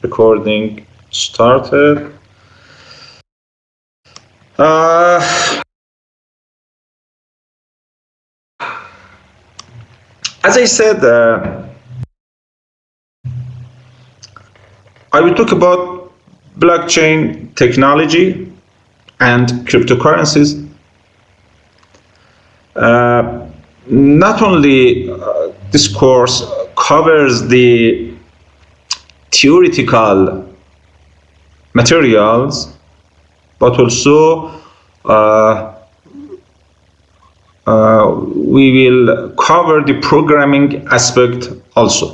recording started. As I said, I will talk about blockchain technology and cryptocurrencies. Not only this course covers the theoretical materials, but also we will cover the programming aspect also.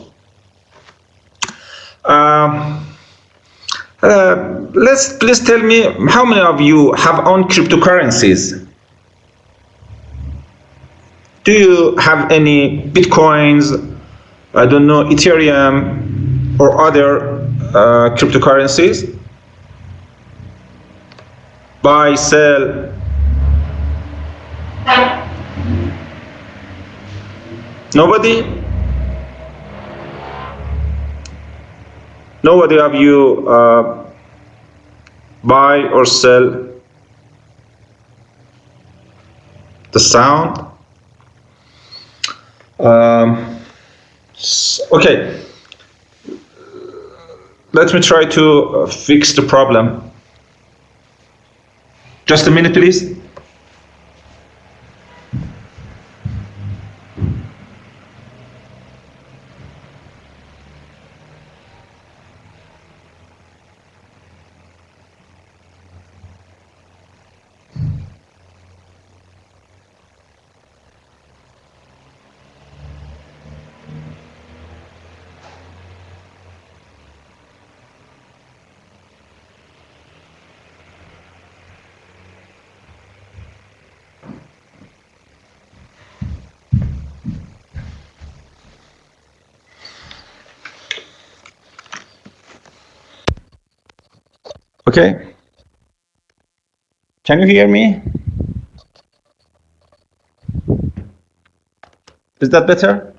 Please tell me, how many of you have owned cryptocurrencies? Do you have any Bitcoins, I don't know, Ethereum, or other cryptocurrencies? Buy, sell? Nobody? Nobody of you buy or sell the sound? Okay, let me try to fix the problem. Just a minute, please. Okay, can you hear me? Is that better?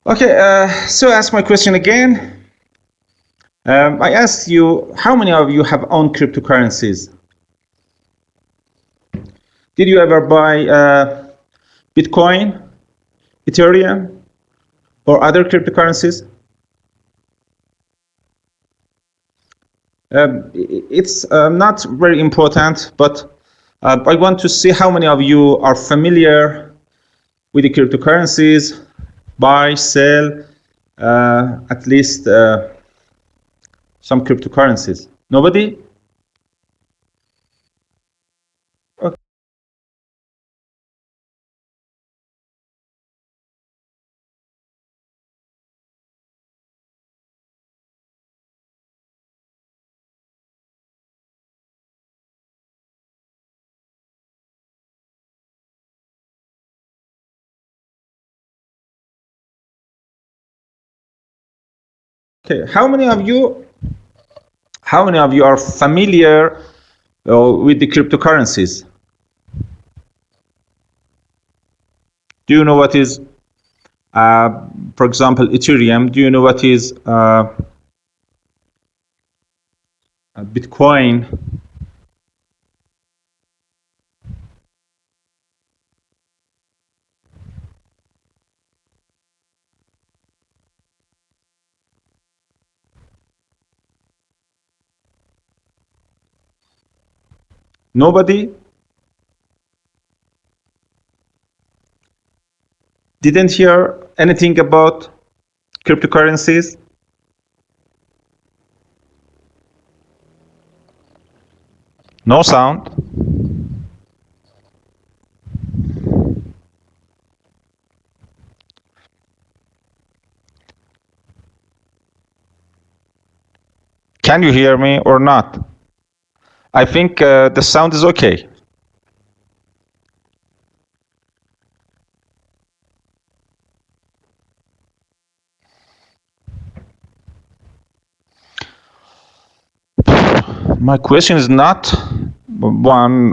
Okay, so ask my question again. I asked you, how many of you have owned cryptocurrencies? Did you ever buy Bitcoin, Ethereum, or other cryptocurrencies? It's not very important, but I want to see how many of you are familiar with the cryptocurrencies, buy, sell, at least some cryptocurrencies. Nobody? Okay. Okay, how many of you are familiar with the cryptocurrencies? Do you know what is, for example, Ethereum? Do you know what is Bitcoin? Nobody? Didn't hear anything about cryptocurrencies? No sound? Can you hear me or not? I think the sound is okay. My question is not one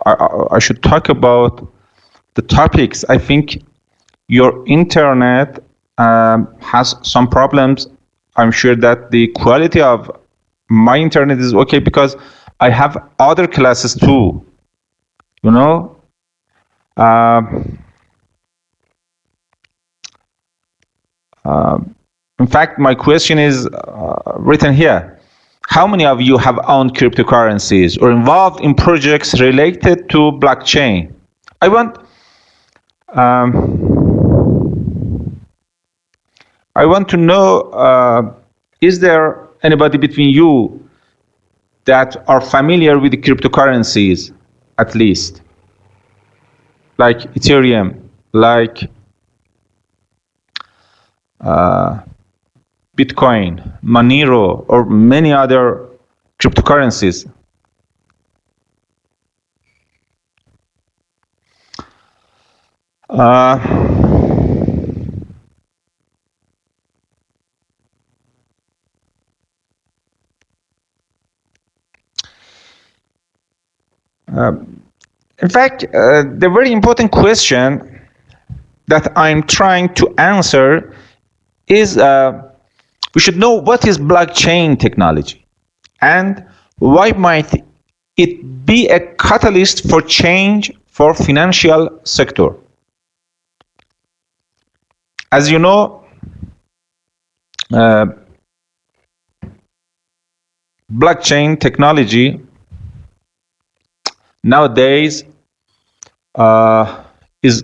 I should talk about the topics. I think your internet has some problems. I'm sure that the quality of my internet is okay because I have other classes too, you know. In fact, my question is written here. How many of you have owned cryptocurrencies or involved in projects related to blockchain? I want to know, is there anybody between you that are familiar with the cryptocurrencies, at least? Like Ethereum, like Bitcoin, Monero, or many other cryptocurrencies. In fact, the very important question that I'm trying to answer is we should know what is blockchain technology and why might it be a catalyst for change for financial sector. As you know, blockchain technology nowadays is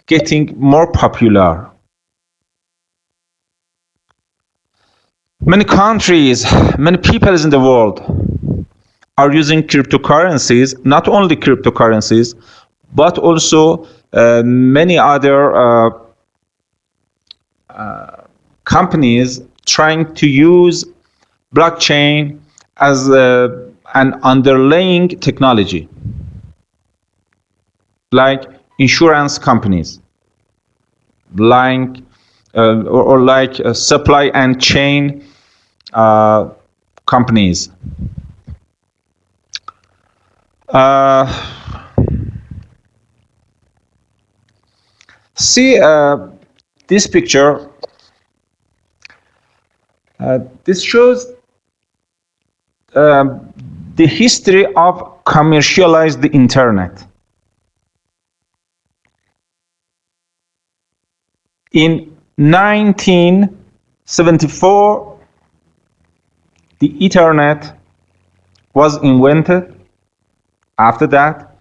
getting more popular. Many countries, many people in the world are using cryptocurrencies, not only cryptocurrencies, but also many other companies trying to use blockchain as an underlying technology, like insurance companies, like like supply and chain companies. See this picture. This shows the history of commercialized the internet. In 1974, the Ethernet was invented. After that,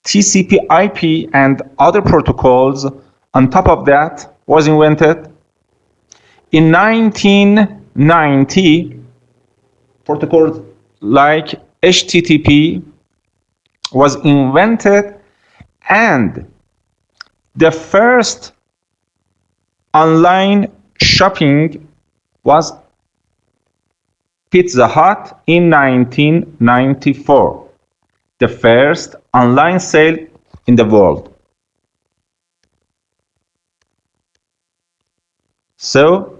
TCP/IP and other protocols on top of that was invented. In 1990, protocols like HTTP was invented, and the first online shopping was Pizza Hut in 1994, the first online sale in the world. So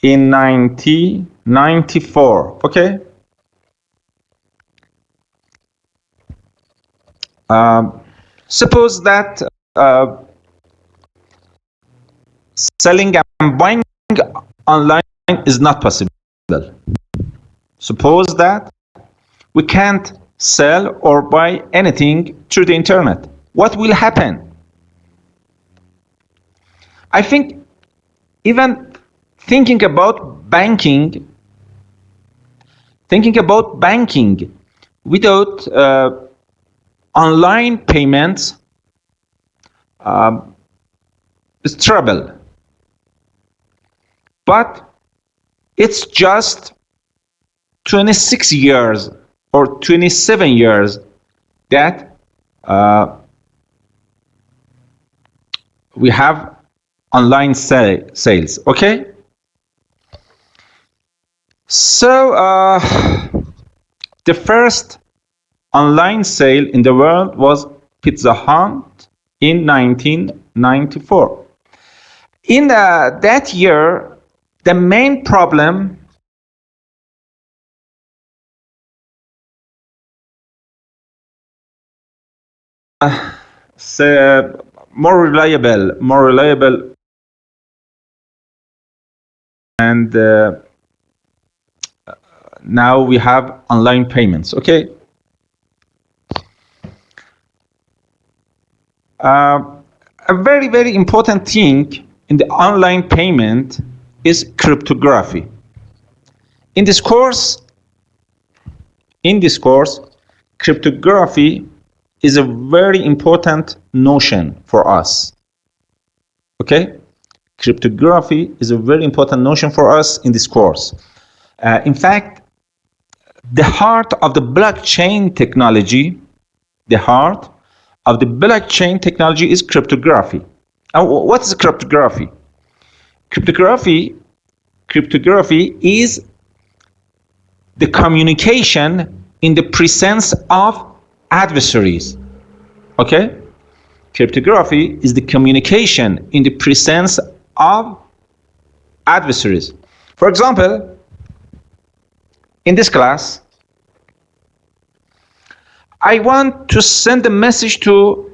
in 1994, okay? Suppose that selling and buying online is not possible. Suppose that we can't sell or buy anything through the internet. What will happen? I think even thinking about banking without online payments is trouble. But it's just 26 years or 27 years that we have online sales, okay? So the first online sale in the world was Pizza Hut in 1994. In that year, the main problem more reliable, and now we have online payments. Okay. A very important thing in the online payment is cryptography. In this course, cryptography is a very important notion for us. Okay? Cryptography is a very important notion for us in this course. In fact, the heart of the blockchain technology, is cryptography. What is cryptography? Cryptography is the communication in the presence of adversaries. Okay? Cryptography is the communication in the presence of adversaries. For example, in this class, I want to send a message to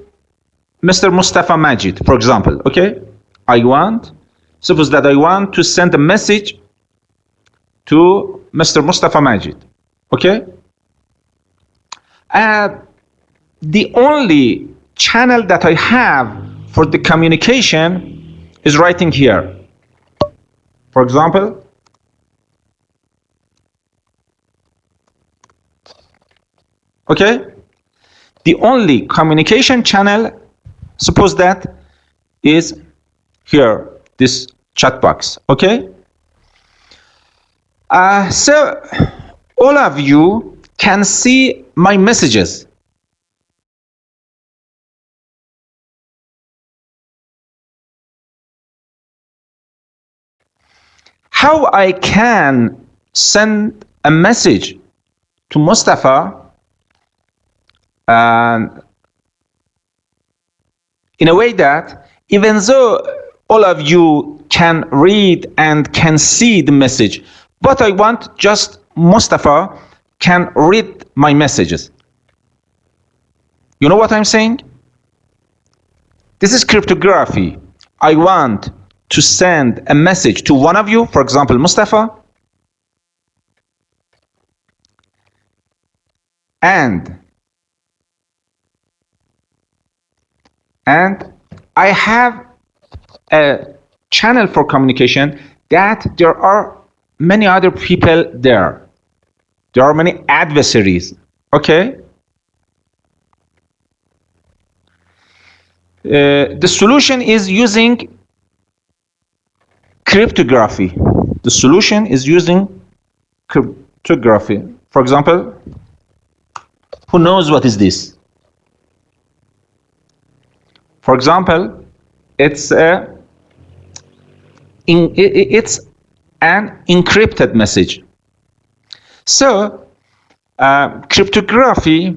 Mr. Mustafa Majid, for example. Okay? Suppose that I want to send a message to Mr. Mustafa Majid. Okay? The only channel that I have for the communication is writing here. For example, okay? The only communication channel, suppose that, is here, this chat box. Okay? So all of you can see my messages. How I can send a message to Mustafa in a way that even though all of you can read and can see the message, but I want just Mustafa can read my messages. You know what I'm saying? This is cryptography. I want to send a message to one of you, for example, Mustafa, and I have a channel for communication that there are many other people there. There are many adversaries. Okay? The solution is using cryptography. The solution is using cryptography. For example, who knows what is this? For example, it's an encrypted message. So, cryptography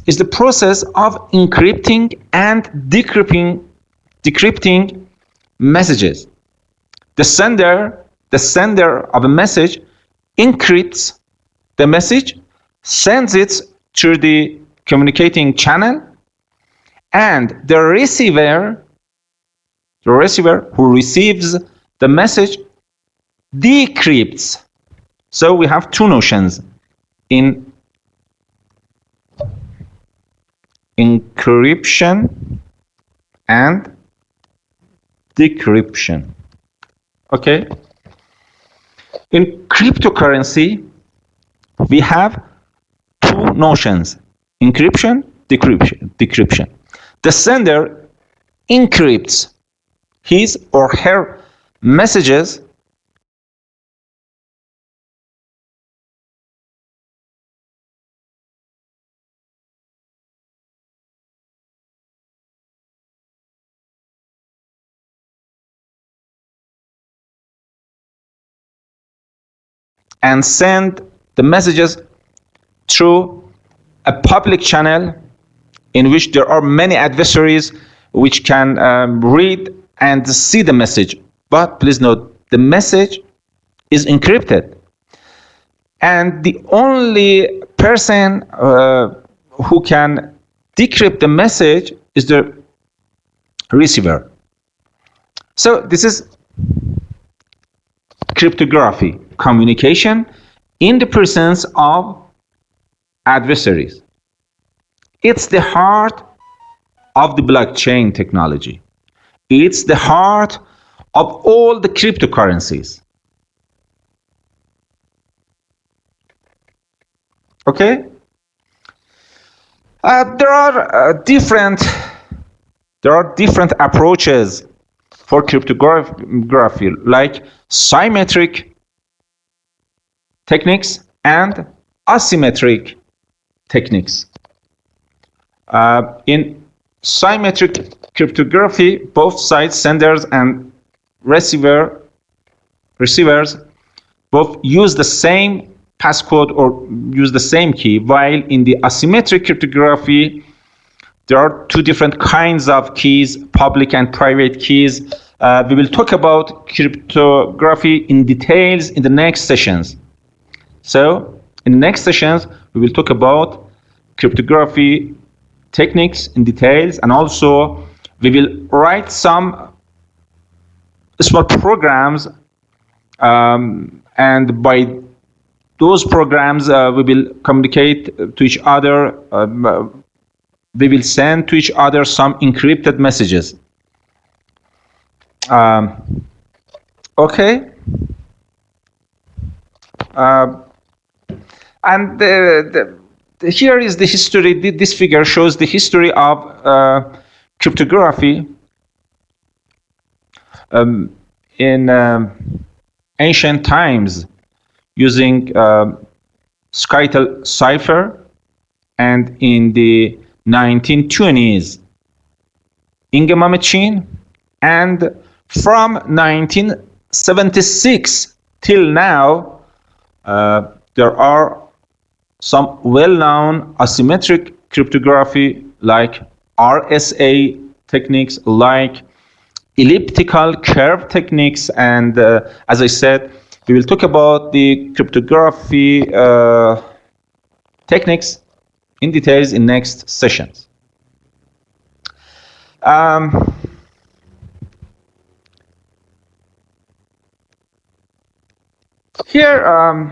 is the process of encrypting and decrypting messages. The sender of a message encrypts the message, sends it through the communicating channel, and the receiver who receives the message decrypts. So we have two notions in encryption and decryption. Okay? In cryptocurrency, we have two notions: encryption, decryption. The sender encrypts his or her messages and send the messages through a public channel in which there are many adversaries which can read and see the message. But please note, the message is encrypted. And the only person who can decrypt the message is the receiver. So this is cryptography, communication in the presence of adversaries. It's the heart of the blockchain technology. It's the heart of all the cryptocurrencies. Okay? There are different approaches for cryptography, like symmetric techniques and asymmetric techniques. In symmetric cryptography, both sides, senders and receivers, both use the same passcode or use the same key, while in the asymmetric cryptography, there are two different kinds of keys, public and private keys. We will talk about cryptography in details in the next sessions. So, in the next sessions, we will talk about cryptography techniques in details, and also we will write some small programs, and by those programs we will communicate to each other. We will send to each other some encrypted messages. Okay. And here is the history. This figure shows the history of cryptography in ancient times, using Skytel cipher, and in the 1920s Ingema machine, and from 1976 till now there are some well-known asymmetric cryptography like RSA techniques, like elliptical curve techniques, and as I said, we will talk about the cryptography techniques in details in next sessions. Here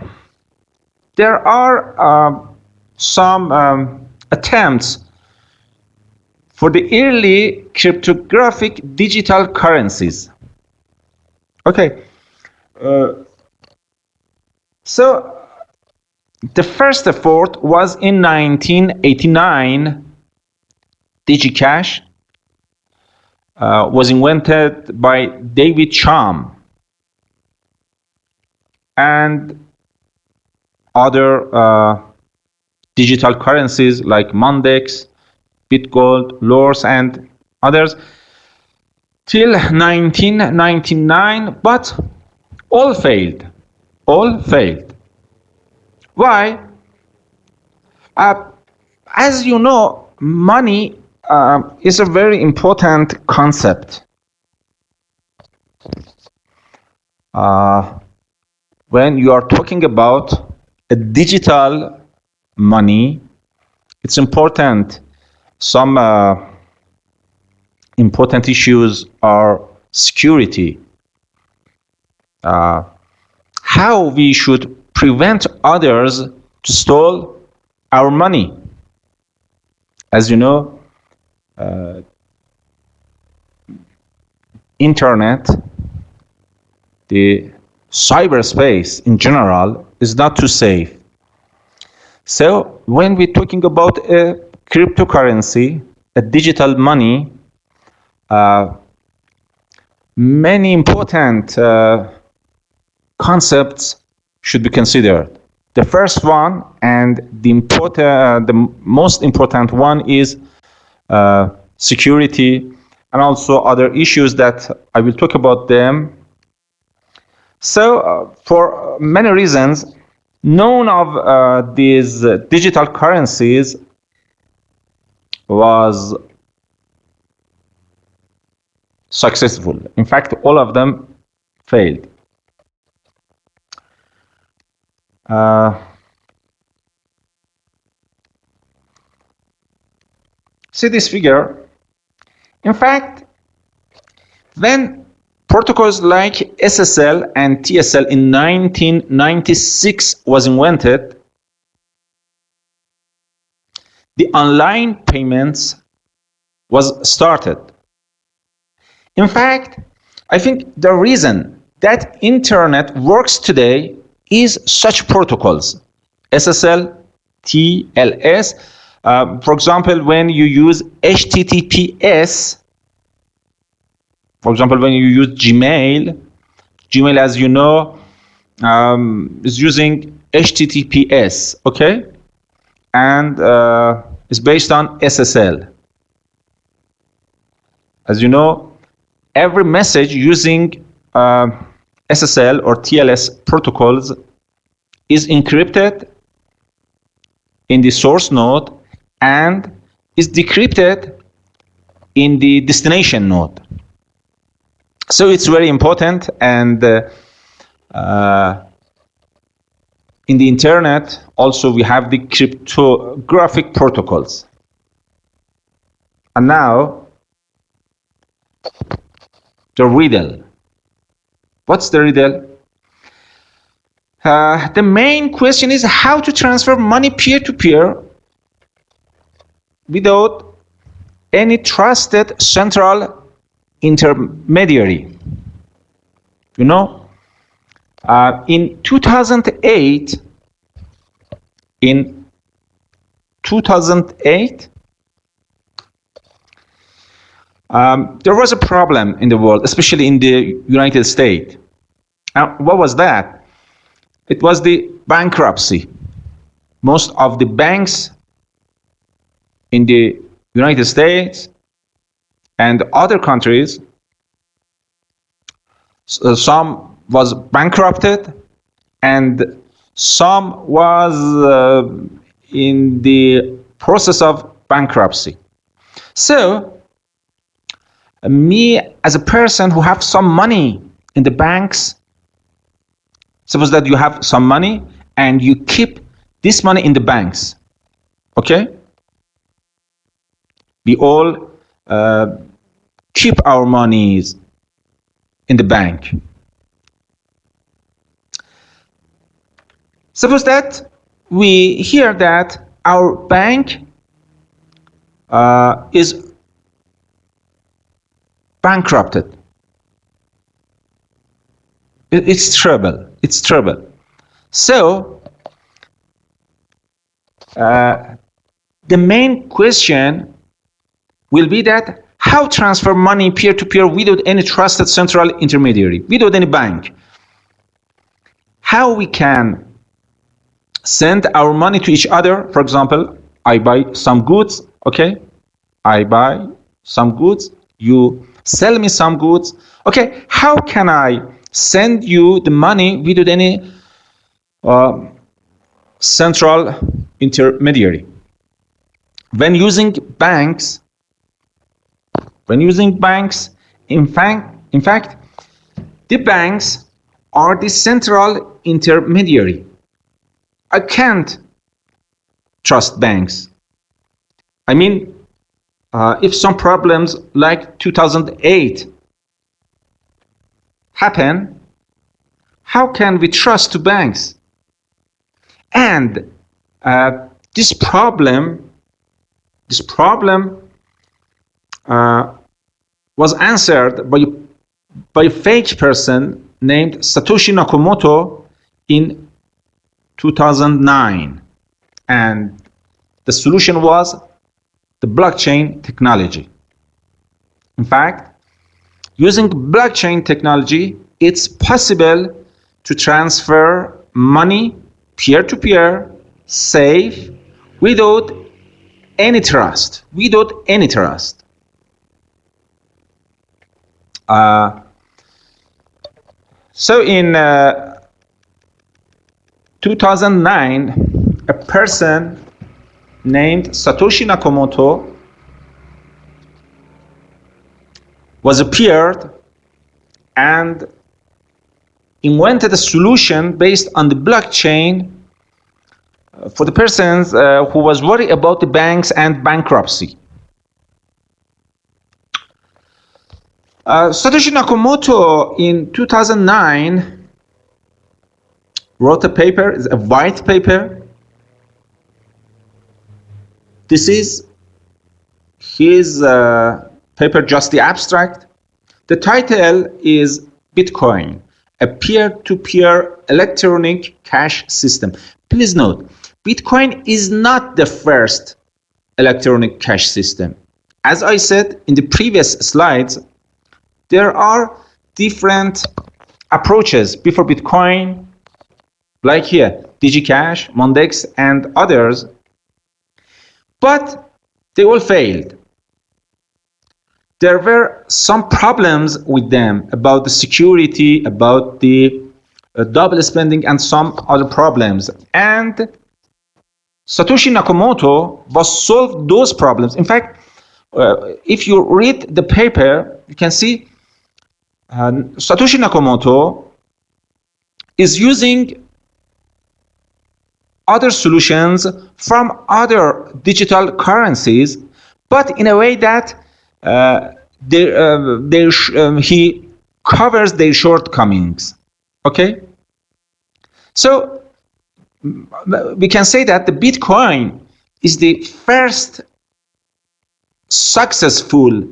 there are some attempts for the early cryptographic digital currencies. Okay, so the first effort was in 1989. DigiCash was invented by David Chaum and other digital currencies like Mondex, BitGold, Lors, and others till 1999, but all failed. All failed. Why? As you know, money is a very important concept. When you are talking about a digital money, it's important. Some important issues are security. How we should prevent others to steal our money. As you know, internet, the cyberspace in general is not too safe. So when we're talking about a cryptocurrency, a digital money, many important concepts should be considered. The first one, and the most important one, is security, and also other issues that I will talk about them. So for many reasons, none of these digital currencies was successful. In fact, all of them failed. See this figure? In fact, when protocols like SSL and TSL in 1996 was invented, the online payments was started. In fact, I think the reason that internet works today is such protocols, SSL, TLS. For example, when you use HTTPS, for example, when you use Gmail, as you know, is using HTTPS, okay? And it's based on SSL. As you know, every message using SSL or TLS protocols is encrypted in the source node and is decrypted in the destination node. So it's very important, and in the internet also we have the cryptographic protocols. And now the riddle. What's the riddle? The main question is how to transfer money peer-to-peer without any trusted central intermediary. You know, in 2008, there was a problem in the world, especially in the United States. What was that? It was the bankruptcy. Most of the banks in the United States and other countries, some was bankrupted and some was in the process of bankruptcy. So me as a person who have some money in the banks, suppose that you have some money and you keep this money in the banks, okay? We all keep our monies in the bank. Suppose that we hear that our bank is bankrupted. It's trouble. It's trouble. So the main question will be that how transfer money peer-to-peer without any trusted central intermediary, without any bank. How we can send our money to each other. For example, I buy some goods, okay? I buy some goods, you sell me some goods. Okay, how can I send you the money without any central intermediary? When using banks, in fact, the banks are the central intermediary. I can't trust banks. I mean, if some problems like 2008 happen, how can we trust to banks? And this problem was answered by a fake person named Satoshi Nakamoto in 2009, and the solution was the blockchain technology. In fact, using blockchain technology, it's possible to transfer money peer-to-peer, safe, without any trust. So in 2009, a person named Satoshi Nakamoto was appeared and invented a solution based on the blockchain for the persons who was worried about the banks and bankruptcy. Satoshi Nakamoto in 2009 wrote a paper, a white paper. This is his paper, just the abstract. The title is Bitcoin, a peer-to-peer electronic cash system. Please note, Bitcoin is not the first electronic cash system. As I said in the previous slides, there are different approaches before Bitcoin, like here, DigiCash, Mondex, and others, but they all failed. There were some problems with them about the security, about the double spending, and some other problems. And Satoshi Nakamoto was solved those problems. In fact, if you read the paper, you can see Satoshi Nakamoto is using other solutions from other digital currencies, but in a way that he covers their shortcomings. Okay? So we can say that the Bitcoin is the first successful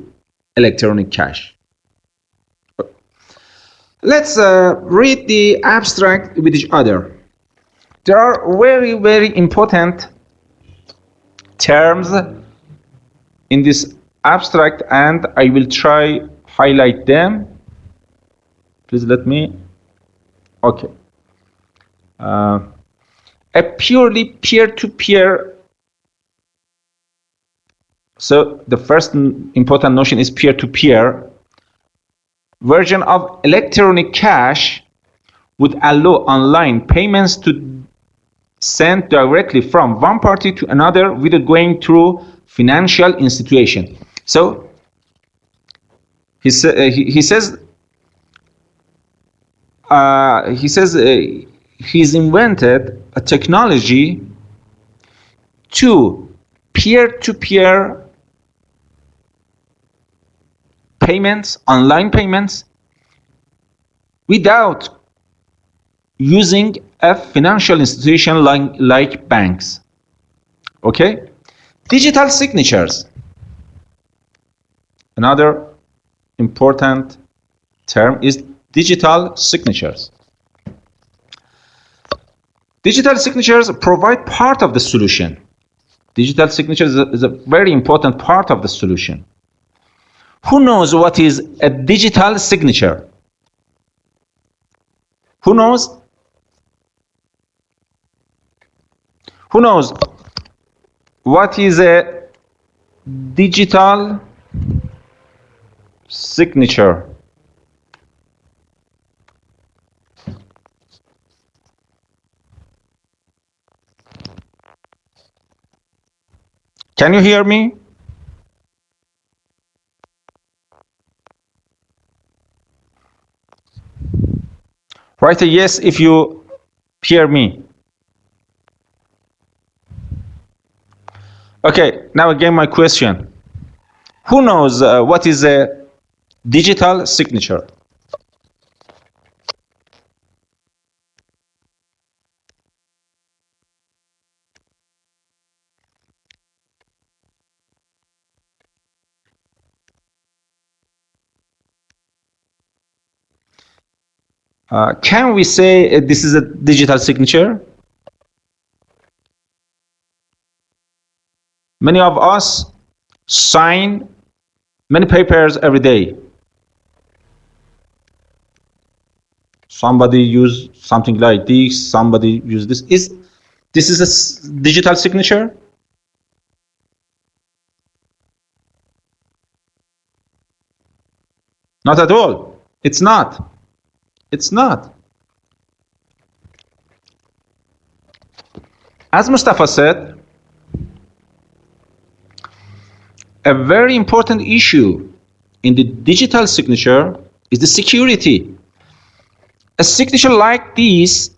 electronic cash. Let's read the abstract with each other. There are very, very important terms in this abstract, and I will try highlight them. Please let me. Okay. A purely peer-to-peer. So the first important notion is peer-to-peer version of electronic cash would allow online payments to send directly from one party to another without going through financial institution. So he says he's invented a technology to peer-to-peer payments, online payments, without using a financial institution like banks. Okay? Digital signatures. Another important term is digital signatures. Digital signatures provide part of the solution. Digital signatures is a very important part of the solution. Who knows what is a digital signature? Who knows? Who knows what is a digital signature? Can you hear me? Write a yes if you hear me. Okay, now again my question. Who knows what is a digital signature? Can we say this is a digital signature? Many of us sign many papers every day. Somebody use something like this, somebody use this. This is a digital signature? Not at all. It's not. It's not. As Mustafa said, a very important issue in the digital signature is the security. A signature like these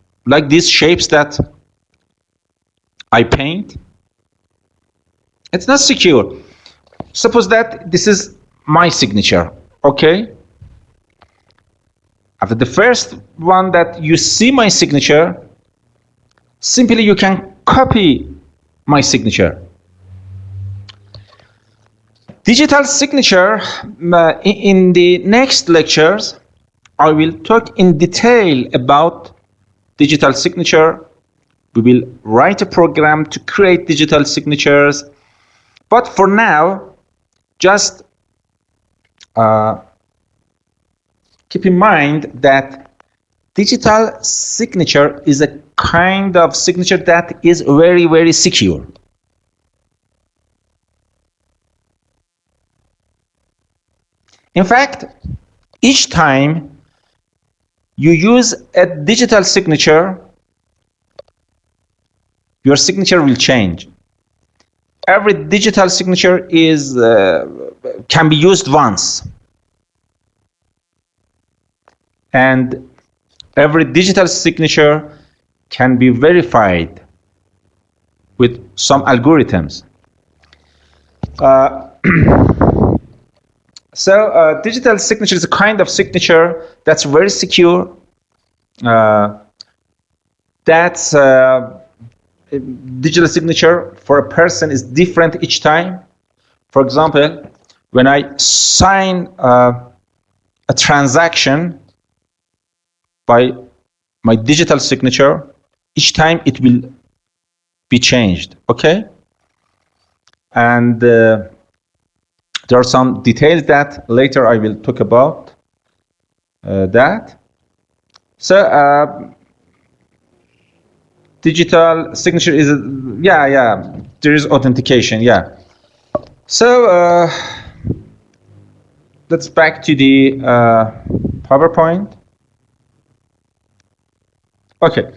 shapes that I paint, it's not secure. Suppose that this is my signature, okay? After the first one that you see my signature, simply you can copy my signature. Digital signature, in the next lectures, I will talk in detail about digital signature. We will write a program to create digital signatures. But for now, just keep in mind that digital signature is a kind of signature that is very, very secure. In fact, each time you use a digital signature, your signature will change. Every digital signature is can be used once, and every digital signature can be verified with some algorithms. So digital signature is a kind of signature that's very secure. Digital signature for a person is different each time. For example, when I sign a transaction by my digital signature, each time it will be changed, okay? And there are some details that later I will talk about that. So digital signature is, there is authentication, So let's back to the PowerPoint. Okay.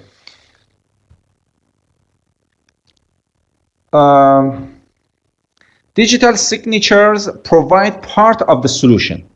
Digital signatures provide part of the solution.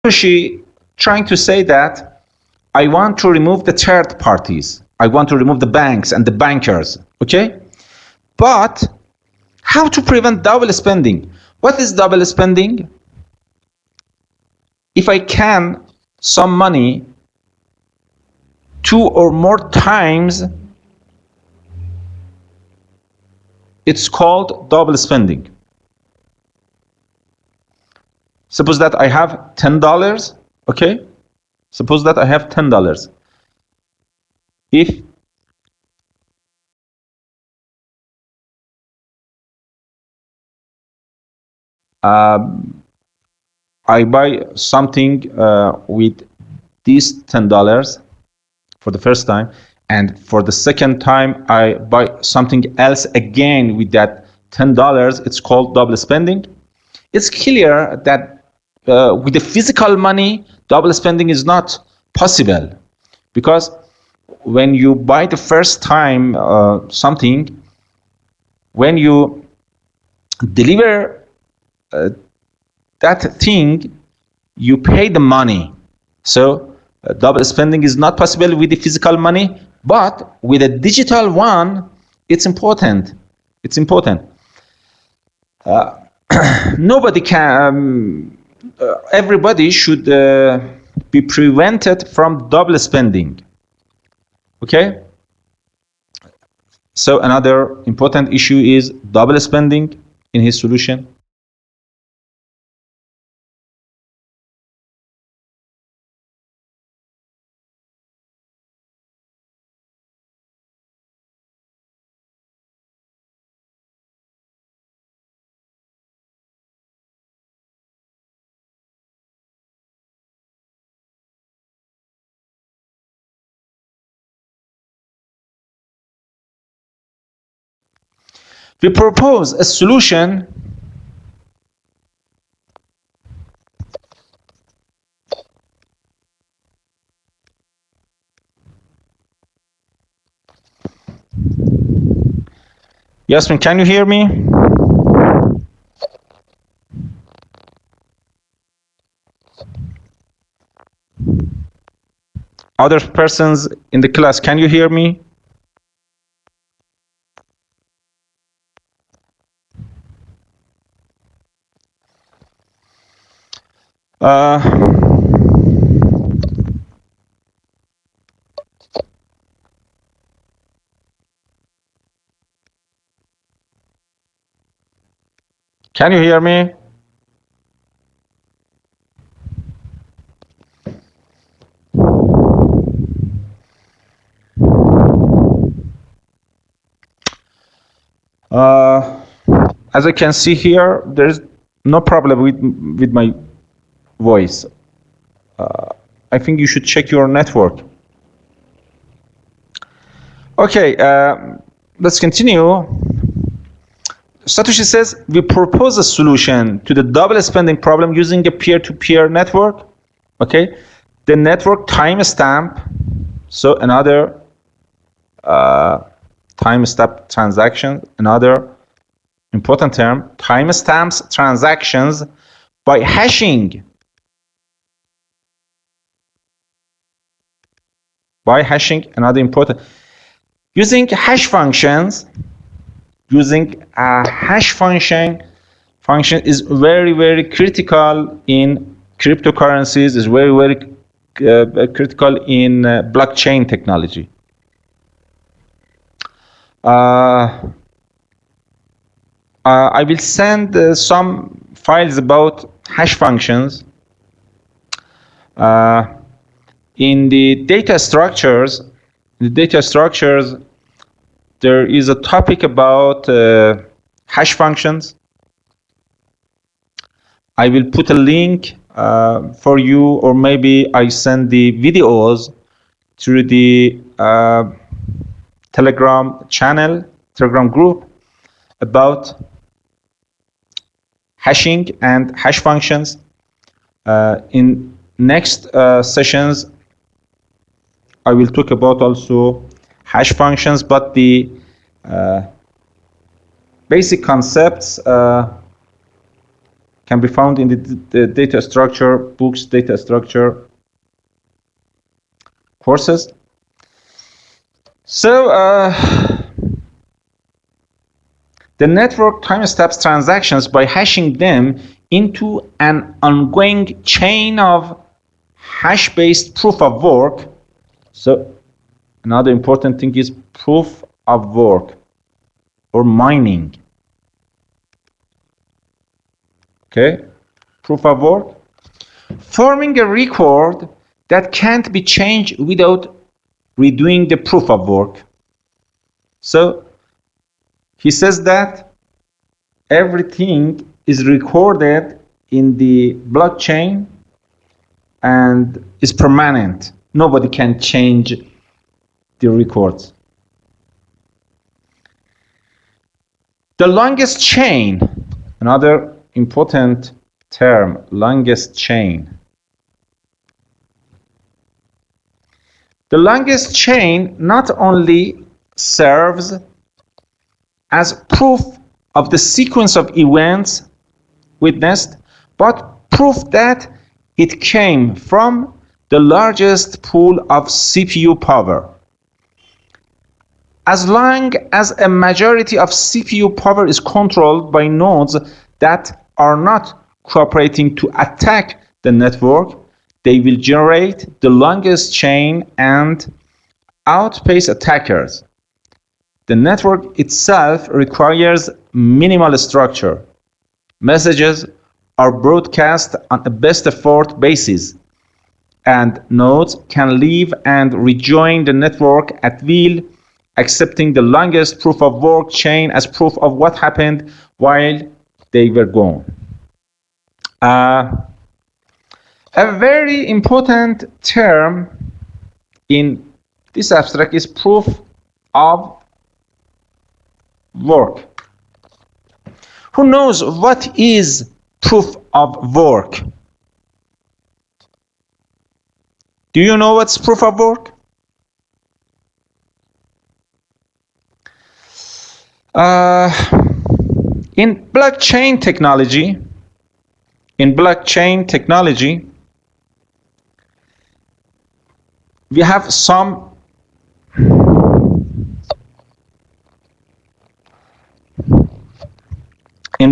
She trying to say that I want to remove the third parties. I want to remove the banks and the bankers, okay? But how to prevent double spending? What is double spending? If I can some money 2 or more times, it's called double spending. Suppose that I have $10, okay? Suppose that I have $10. If I buy something with these $10 for the first time, and for the second time I buy something else again with that $10, it's called double spending. It's clear that with the physical money, double spending is not possible, because when you buy the first time something, when you deliver that thing, you pay the money. So double spending is not possible with the physical money, but with a digital one, it's important. It's important. Nobody can. Everybody should be prevented from double spending. Okay. So another important issue is double spending in his solution. We propose a solution Yasmin, can you hear me? Other persons in the class, can you hear me? Can you hear me? As I can see here, there's no problem with my voice. I think you should check your network. Okay, let's continue. Satoshi says, we propose a solution to the double spending problem using a peer-to-peer network. Okay, the network timestamp, so another timestamp transaction, another important term, timestamps transactions by hashing. By hashing, another important, using hash functions. Using a hash function is very, very critical in cryptocurrencies, is very, very critical in blockchain technology. I will send some files about hash functions. In the data structures, there is a topic about hash functions. I will put a link for you, or maybe I send the videos through the Telegram channel, Telegram group about hashing and hash functions. In next sessions, I will talk about also hash functions, but the basic concepts can be found in the data structure books, data structure courses. So the network timestamps transactions by hashing them into an ongoing chain of hash-based proof of work. So another important thing is proof of work or mining. Okay, proof of work, forming a record that can't be changed without redoing the proof of work. So he says that everything is recorded in the blockchain and is permanent. Nobody can change the records. The longest chain, another important term, longest chain. The longest chain not only serves as proof of the sequence of events witnessed, but proof that it came from the largest pool of CPU power. As long as a majority of CPU power is controlled by nodes that are not cooperating to attack the network, they will generate the longest chain and outpace attackers. The network itself requires minimal structure. Messages are broadcast on a best effort basis, and nodes can leave and rejoin the network at will, accepting the longest proof of work chain as proof of what happened while they were gone. A very important term in this abstract is proof of work. Who knows what is proof of work? Do you know what's proof of work? In blockchain technology, we have some we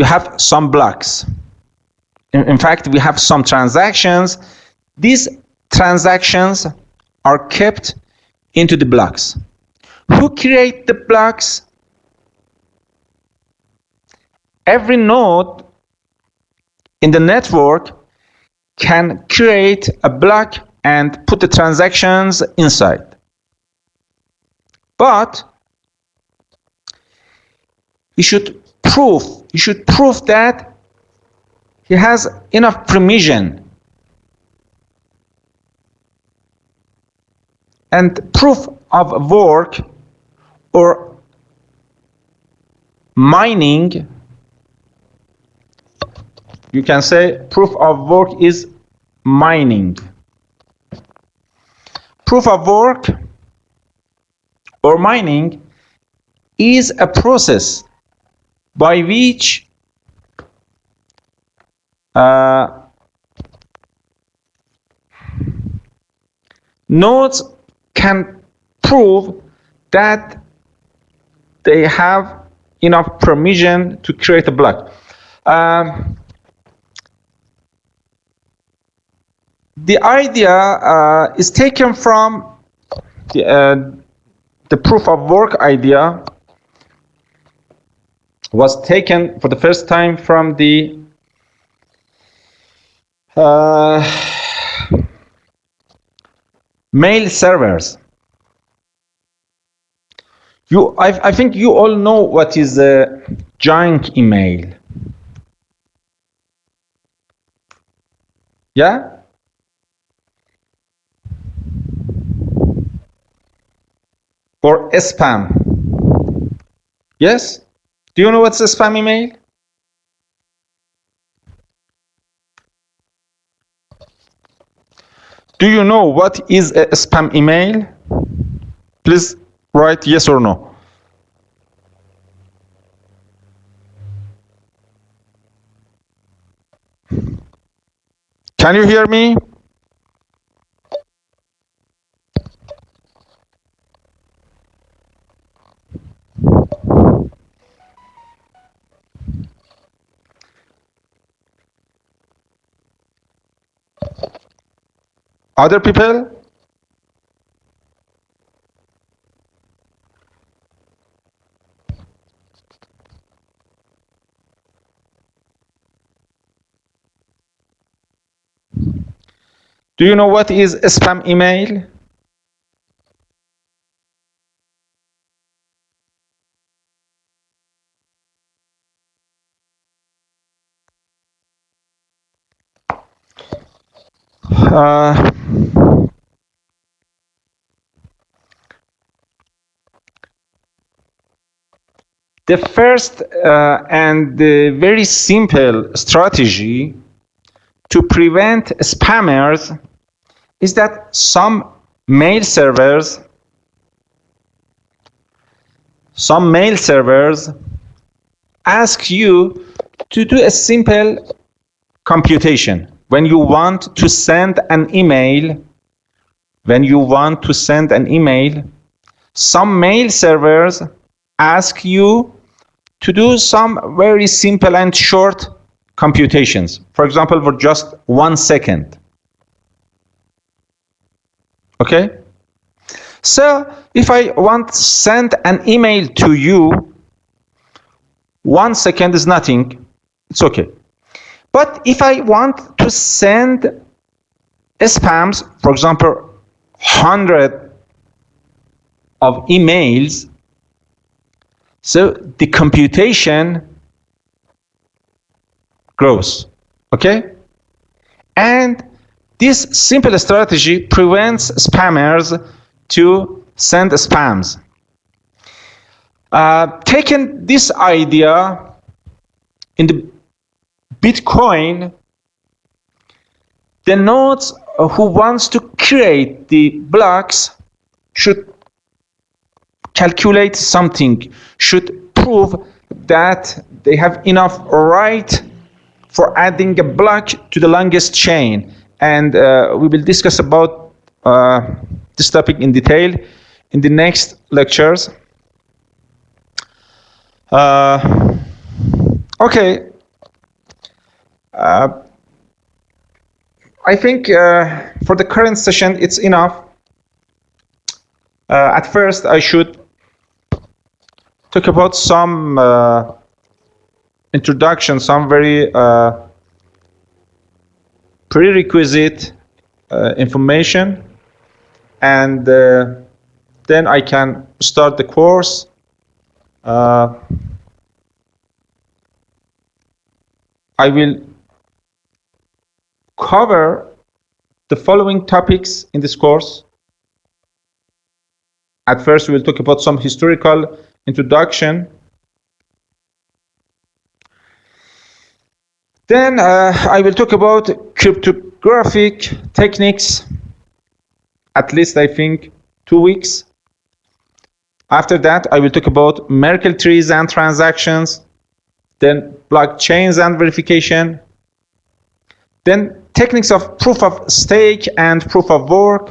have some blocks. In fact, we have some transactions. These transactions are kept into the blocks. Who create the blocks? Every node in the network can create a block and put the transactions inside. But he should prove that he has enough permission. And proof of work or mining, you can say proof of work is mining. Proof of work or mining is a process by which nodes can prove that they have enough permission to create a block. The idea is taken from the proof of work idea was taken for the first time from the mail servers. I think you all know what is a junk email. Yeah? Or spam. Yes? Do you know what's a spam email? Do you know what is a spam email? Please write yes or no. Can you hear me? Other people? Do you know what is a spam email? The first and the very simple strategy to prevent spammers is that some mail servers ask you to do a simple computation. When you want to send an email, some mail servers ask you to do some very simple and short computations. For example, for just 1 second. Okay? So if I want to send an email to you, 1 second is nothing. It's okay. But if I want to send spams, for example, 100 of emails, so the computation grows, okay? And this simple strategy prevents spammers to send spams. Taking this idea in the Bitcoin, the nodes who wants to create the blocks should calculate something, should prove that they have enough right for adding a block to the longest chain. And we will discuss about this topic in detail in the next lectures. Okay. I think for the current session, it's enough. At first, I should talk about some introduction, some very prerequisite information, and then I can start the course. I will cover the following topics in this course. At first, we will talk about some historical introduction. Then I will talk about cryptographic techniques, at least I think 2 weeks. After that, I will talk about Merkle trees and transactions, then blockchains and verification, then techniques of proof of stake and proof of work.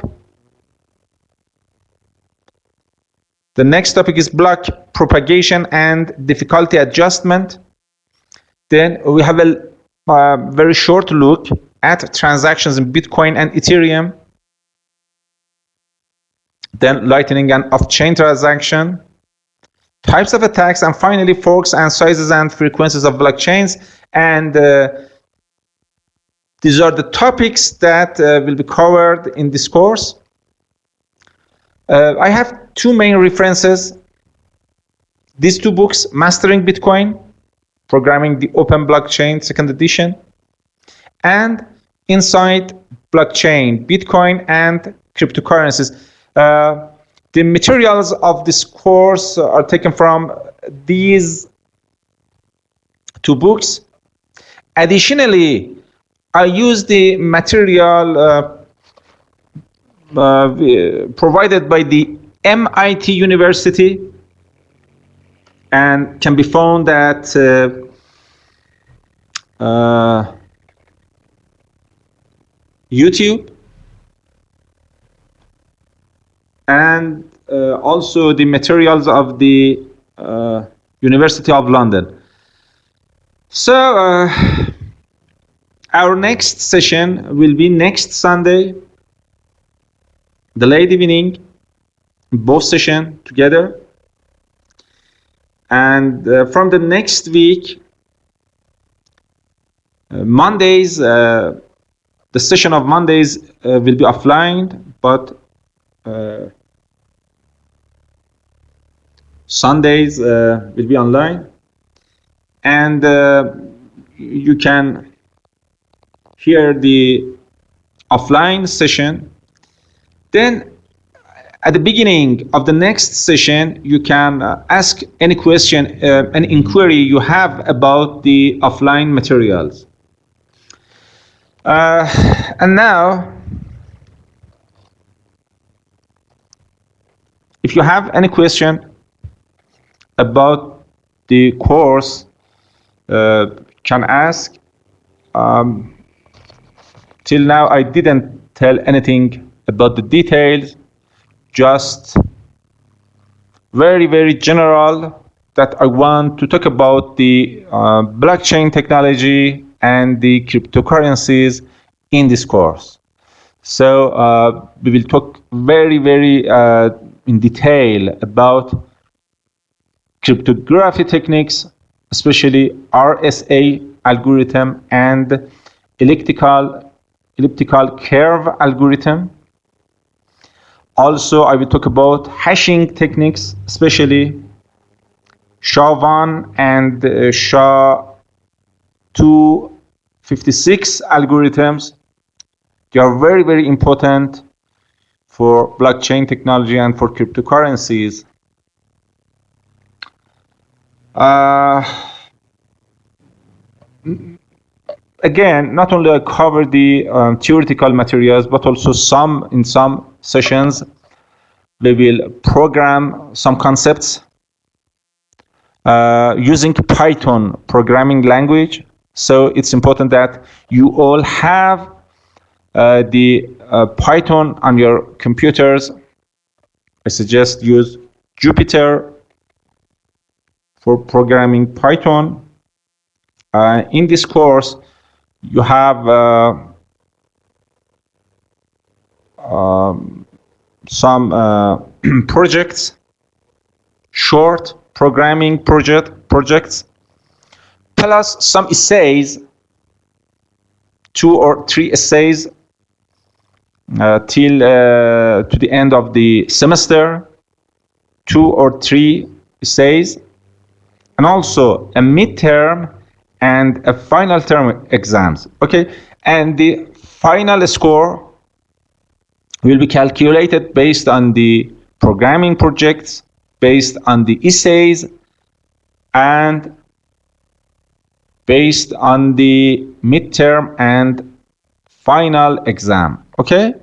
The next topic is block propagation and difficulty adjustment. Then we have a very short look at transactions in Bitcoin and Ethereum. Then lightning and off-chain transaction, types of attacks, and finally forks and sizes and frequencies of blockchains. And these are the topics that will be covered in this course. I have 2 main references. These 2 books, Mastering Bitcoin, Programming the Open Blockchain, 2nd edition, and Inside Blockchain, Bitcoin and Cryptocurrencies. The materials of this course are taken from these 2 books. Additionally, I use the material provided by the MIT University and can be found at YouTube, and also the materials of the University of London. So our next session will be next Sunday, the late evening, both sessions together. And from the next week, Mondays, the session of Mondays will be offline, but Sundays will be online. And you can hear the offline session. Then at the beginning of the next session, you can ask any question, any inquiry you have about the offline materials. And now, if you have any question about the course, can ask. Till now, I didn't tell anything about the details, just very, very general that I want to talk about the blockchain technology and the cryptocurrencies in this course. So we will talk very, very in detail about cryptography techniques, especially RSA algorithm and elliptical curve algorithm. Also, I will talk about hashing techniques, especially SHA-1 and SHA-256 algorithms. They are very, very important for blockchain technology and for cryptocurrencies. Again, not only I cover the theoretical materials, but also in some sessions we will program some concepts using Python programming language. So it's important that you all have the Python on your computers. I suggest use Jupyter for programming Python. In this course, you have some projects, short programming projects, plus some essays, 2 or 3 essays till to the end of the semester, 2 or 3 essays, and also a midterm and a final term exams. Okay, and the final score will be calculated based on the programming projects, based on the essays, and based on the midterm and final exam. Okay.